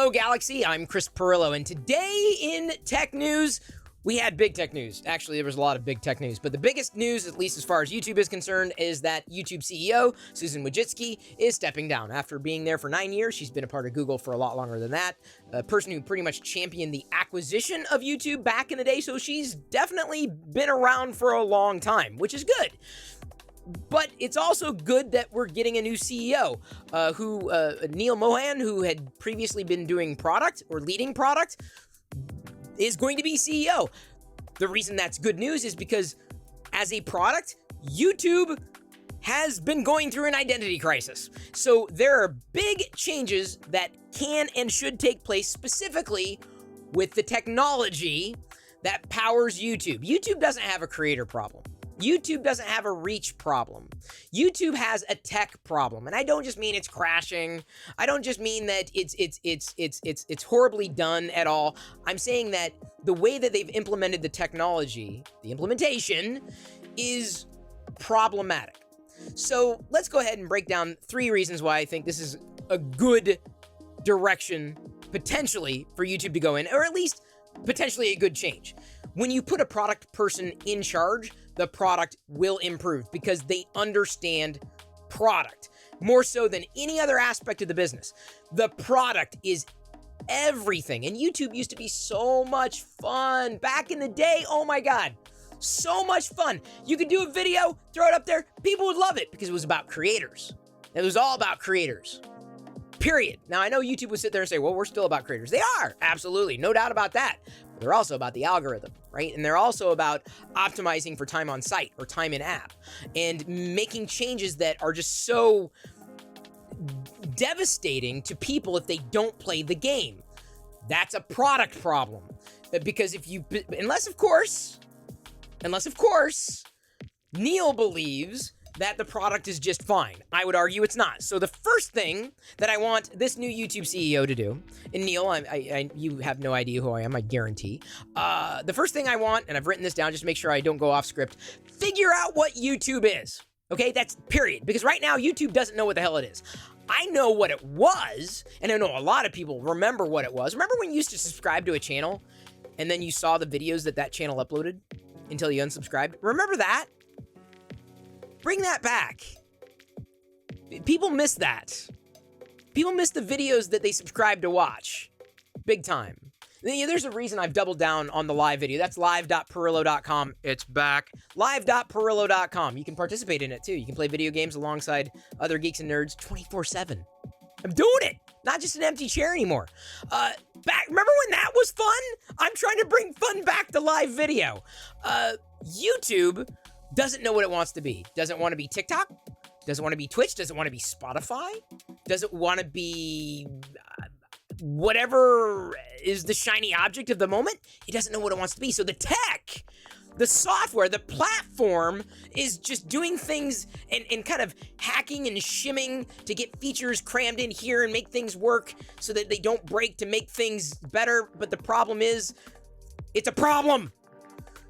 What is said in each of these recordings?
Hello, Galaxy. I'm Chris Pirillo, and today in tech news, we had big tech news. Actually, there was a lot of big tech news, but the biggest news, at least as far as YouTube is concerned, is that YouTube CEO, Susan Wojcicki, is stepping down. After being there for 9 years, she's been a part of Google for a lot longer than that. A person who pretty much championed the acquisition of YouTube back in the day, so she's definitely been around for a long time, which is good. But it's also good that we're getting a new CEO, Neil Mohan, who had previously been doing product or leading product, is going to be CEO. The reason that's good news is because as a product, YouTube has been going through an identity crisis. So there are big changes that can and should take place specifically with the technology that powers YouTube. YouTube doesn't have a creator problem. YouTube doesn't have a reach problem. YouTube has a tech problem. And I don't just mean it's crashing. I don't just mean that it's horribly done at all. I'm saying that the way that they've implemented the technology, the implementation, is problematic. So let's go ahead and break down 3 reasons why I think this is a good direction, potentially, for YouTube to go in, or at least potentially a good change. When you put a product person in charge, the product will improve because they understand product more so than any other aspect of the business. The product is everything. And YouTube used to be so much fun back in the day. Oh my God, so much fun. You could do a video, throw it up there. People would love it because it was about creators. It was all about creators. Period. Now, I know YouTube would sit there and say, well, we're still about creators. They are. Absolutely. No doubt about that. But they're also about the algorithm, right? And they're also about optimizing for time on site or time in app and making changes that are just so devastating to people if they don't play the game. That's a product problem. Because unless of course, Neil believes that the product is just fine. I would argue it's not. So the first thing that I want this new YouTube CEO to do, and Neil, you have no idea who I am, I guarantee. The first thing I want, and I've written this down just to make sure I don't go off script, figure out what YouTube is. Okay, that's period. Because right now, YouTube doesn't know what the hell it is. I know what it was, and I know a lot of people remember what it was. Remember when you used to subscribe to a channel, and then you saw the videos that channel uploaded until you unsubscribed? Remember that? Bring that back. People miss that. People miss the videos that they subscribe to watch. Big time. There's a reason I've doubled down on the live video. That's live.pirillo.com. It's back. Live.pirillo.com. You can participate in it too. You can play video games alongside other geeks and nerds 24/7. I'm doing it. Not just an empty chair anymore. Remember when that was fun? I'm trying to bring fun back to live video. YouTube doesn't know what it wants to be. Doesn't want to be TikTok. Doesn't want to be Twitch. Doesn't want to be Spotify. Doesn't want to be whatever is the shiny object of the moment. It doesn't know what it wants to be. So the tech, the software, the platform is just doing things and kind of hacking and shimming to get features crammed in here and make things work so that they don't break, to make things better. But the problem is, it's a problem.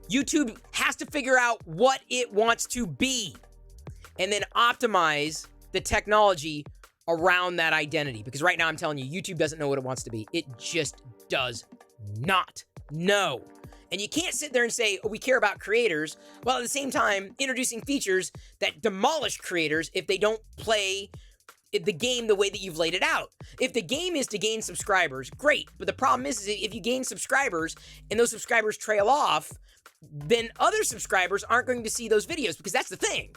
YouTube has to figure out what it wants to be and then optimize the technology around that identity. Because right now I'm telling you, YouTube doesn't know what it wants to be. It just does not know. And you can't sit there and say, oh, we care about creators, while at the same time introducing features that demolish creators if they don't play the game the way that you've laid it out. If the game is to gain subscribers, great. But the problem is if you gain subscribers and those subscribers trail off, then other subscribers aren't going to see those videos, because that's the thing.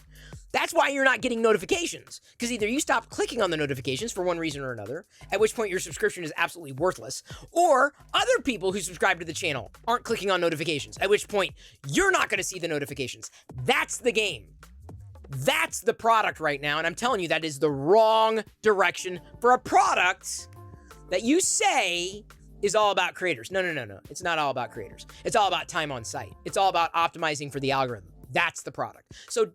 That's why you're not getting notifications, because either you stop clicking on the notifications for one reason or another, at which point your subscription is absolutely worthless, or other people who subscribe to the channel aren't clicking on notifications, at which point you're not going to see the notifications. That's the game. That's the product right now, and I'm telling you, that is the wrong direction for a product that you say is all about creators. No. It's not all about creators. It's all about time on site. It's all about optimizing for the algorithm. That's the product. So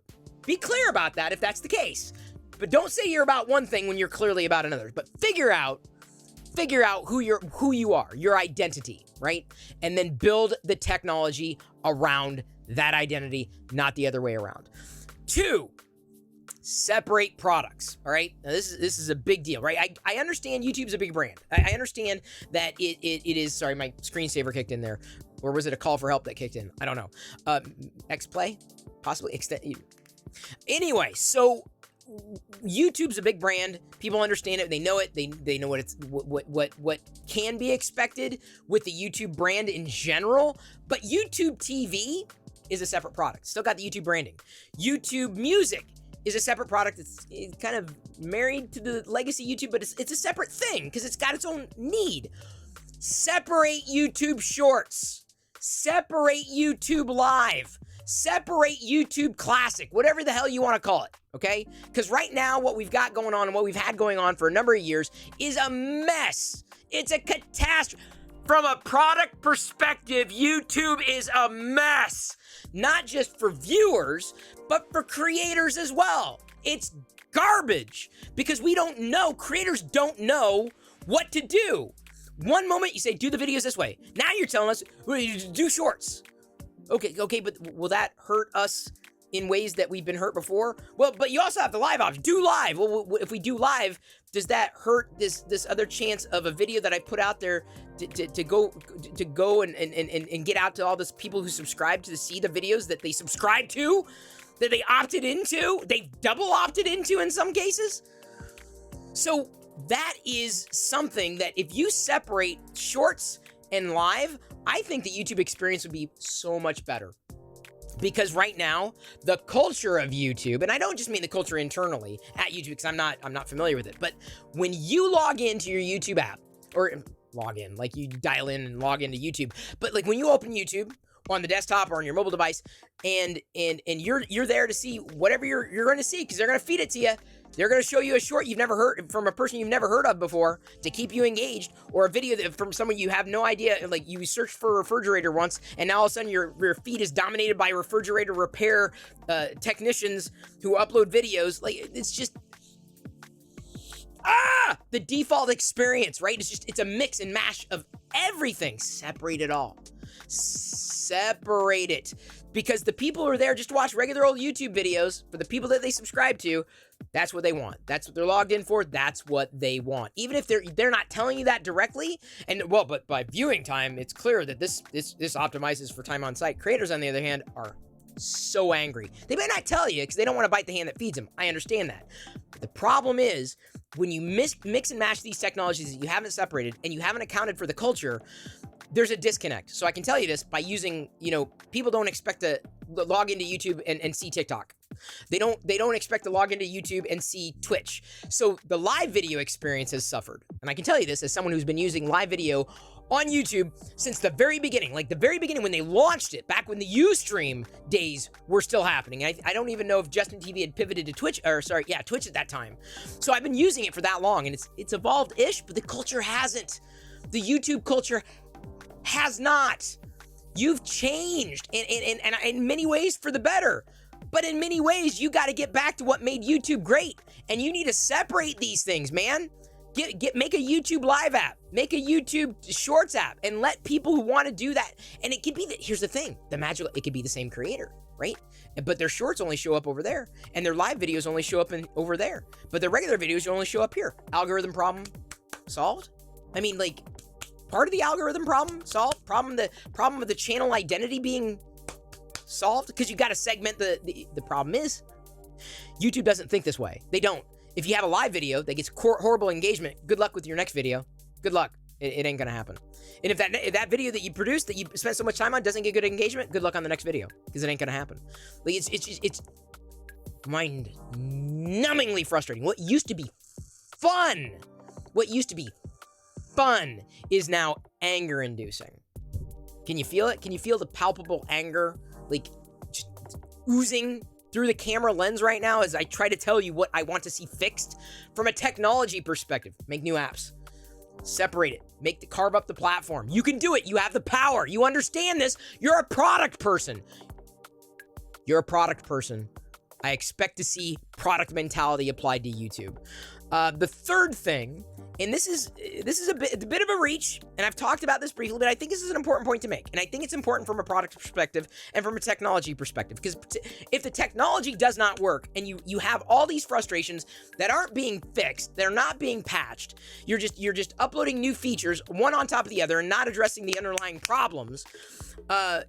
be clear about that if that's the case. But don't say you're about one thing when you're clearly about another. But figure out who you are, your identity, right? And then build the technology around that identity, not the other way around. 2, Separate products. All right. Now this is a big deal, right? I understand YouTube's a big brand. I understand that it is. Sorry, my screensaver kicked in there, or was it a call for help that kicked in? I don't know. XPlay, possibly extend. Anyway, so YouTube's a big brand. People understand it. They know it. They know what can be expected with the YouTube brand in general. But YouTube TV is a separate product. Still got the YouTube branding. YouTube Music is a separate product. It's kind of married to the legacy YouTube, but it's a separate thing because it's got its own need. Separate YouTube Shorts. Separate YouTube Live. Separate YouTube Classic. Whatever the hell you want to call it, okay? Because right now, what we've got going on and what we've had going on for a number of years is a mess. It's a catastrophe. From a product perspective, YouTube is a mess. Not just for viewers, but for creators as well. It's garbage because we don't know, creators don't know what to do. One moment you say, do the videos this way. Now you're telling us, do shorts. Okay, but will that hurt us in ways that we've been hurt before? Well, but you also have the live option. Do live. Well, if we do live, does that hurt this other chance of a video that I put out there to go and get out to all those people who subscribe to see the videos that they subscribe to, that they opted into, they've double opted into in some cases? So that is something that if you separate shorts and live, I think the YouTube experience would be so much better. Because right now, the culture of YouTube, and I don't just mean the culture internally at YouTube because I'm not familiar with it, but when you log into your YouTube app, or log in, like you dial in and log into YouTube, but like when you open YouTube on the desktop or on your mobile device, and you're there to see whatever you're going to see because they're going to feed it to you. They're going to show you a short you've never heard from a person you've never heard of before to keep you engaged, or a video from someone you have no idea. Like you searched for a refrigerator once, and now all of a sudden your feed is dominated by refrigerator repair technicians who upload videos. Like it's just the default experience, right? It's a mix and mash of everything. Separate it all. Separate it. Because the people who are there just to watch regular old YouTube videos, for the people that they subscribe to, that's what they want. That's what they're logged in for. That's what they want. Even if they're not telling you that directly, and well, but by viewing time, it's clear that this optimizes for time on site. Creators, on the other hand, are so angry. They may not tell you because they don't want to bite the hand that feeds them. I understand that. But the problem is when you mix and match these technologies that you haven't separated and you haven't accounted for the culture, there's a disconnect. So I can tell you this by using, people don't expect to log into YouTube and see TikTok. They don't expect to log into YouTube and see Twitch. So the live video experience has suffered. And I can tell you this as someone who's been using live video on YouTube since the very beginning, like the very beginning when they launched it, back when the Ustream days were still happening. I don't even know if Justin TV had pivoted to Twitch, Twitch at that time. So I've been using it for that long, and it's evolved-ish, but the culture hasn't. The YouTube culture has not. You've changed in many ways for the better. But in many ways, you got to get back to what made YouTube great. And you need to separate these things, man. Make a YouTube Live app. Make a YouTube Shorts app. And let people who want to do that. And it could be here's the thing. It could be the same creator, right? But their shorts only show up over there. And their live videos only show up over there. But their regular videos only show up here. Algorithm problem solved? I mean, like, part of the algorithm problem solved? Problem with the channel identity being solved? Because you got to segment the problem is YouTube doesn't think this way. They don't. If you have a live video that gets horrible engagement, good luck with your next video. Good luck. It ain't gonna happen. And if that video that you produced that you spent so much time on doesn't get good engagement, good luck on the next video because it ain't gonna happen. Like it's mind-numbingly frustrating. What used to be fun is now anger-inducing. Can you feel it? Can you feel the palpable anger, like just oozing through the camera lens right now as I try to tell you what I want to see fixed from a technology perspective? Make new apps. Separate it. Carve up the platform. You can do it. You have the power. You understand this. You're a product person. I expect to see product mentality applied to YouTube. The third thing, and this is a bit of a reach, and I've talked about this briefly, but I think this is an important point to make, and I think it's important from a product perspective and from a technology perspective, because if the technology does not work and you have all these frustrations that aren't being fixed, they're not being patched, you're just uploading new features one on top of the other and not addressing the underlying problems,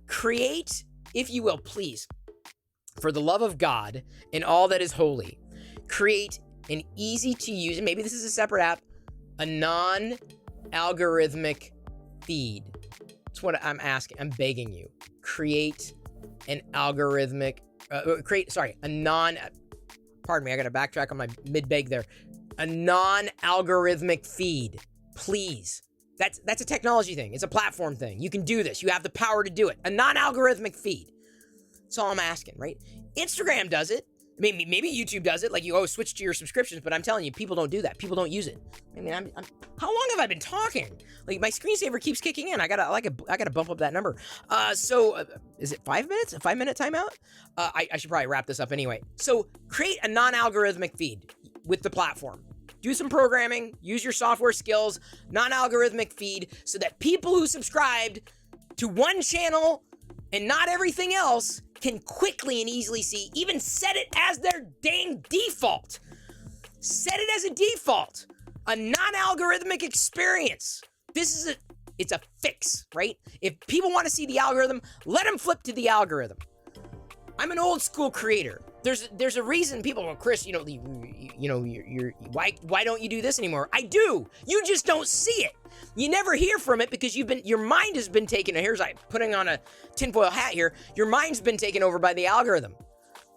create, if you will, please, for the love of God and all that is holy, create an easy to use, and maybe this is a separate app, a non-algorithmic feed. That's what I'm asking. I'm begging you. Create an algorithmic, pardon me, I got to backtrack on my mid-beg there. A non-algorithmic feed, please. That's a technology thing. It's a platform thing. You can do this. You have the power to do it. A non-algorithmic feed. That's all I'm asking, right? Instagram does it. Maybe YouTube does it, like you switch to your subscriptions, but I'm telling you, people don't do that. People don't use it. I mean, I'm how long have I been talking? Like my screensaver keeps kicking in. I gotta bump up that number. Is it 5 minutes? A 5-minute timeout? I should probably wrap this up anyway. So create a non-algorithmic feed with the platform. Do some programming, use your software skills, non-algorithmic feed, so that people who subscribed to one channel and not everything else can quickly and easily see, even set it as their dang default. Set it as a default. A non-algorithmic experience. It's a fix, right? If people want to see the algorithm, let them flip to the algorithm. I'm an old school creator. There's a reason people go, Chris, you're why don't you do this anymore? I do. You just don't see it. You never hear from it because your mind has been taken. Here's putting on a tinfoil hat here. Your mind's been taken over by the algorithm.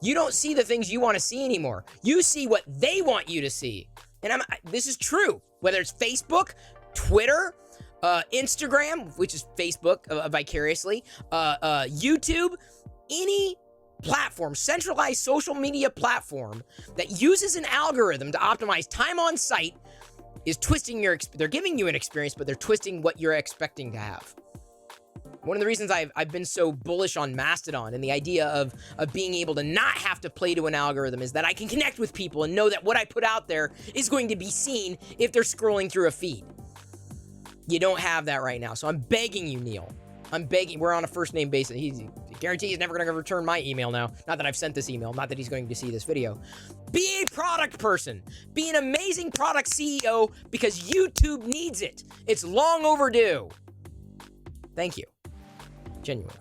You don't see the things you want to see anymore. You see what they want you to see. And this is true. Whether it's Facebook, Twitter, Instagram, which is Facebook vicariously, YouTube, any platform, centralized social media platform that uses an algorithm to optimize time on site is twisting they're giving you an experience, but they're twisting what you're expecting to have. One of the reasons I've been so bullish on Mastodon and the idea of being able to not have to play to an algorithm is that I can connect with people and know that what I put out there is going to be seen if they're scrolling through a feed. You don't have that right now, so I'm begging you, Neil. I'm begging. We're on a first name basis. I guarantee he's never going to return my email now. Not that I've sent this email. Not that he's going to see this video. Be a product person. Be an amazing product CEO because YouTube needs it. It's long overdue. Thank you. Genuinely.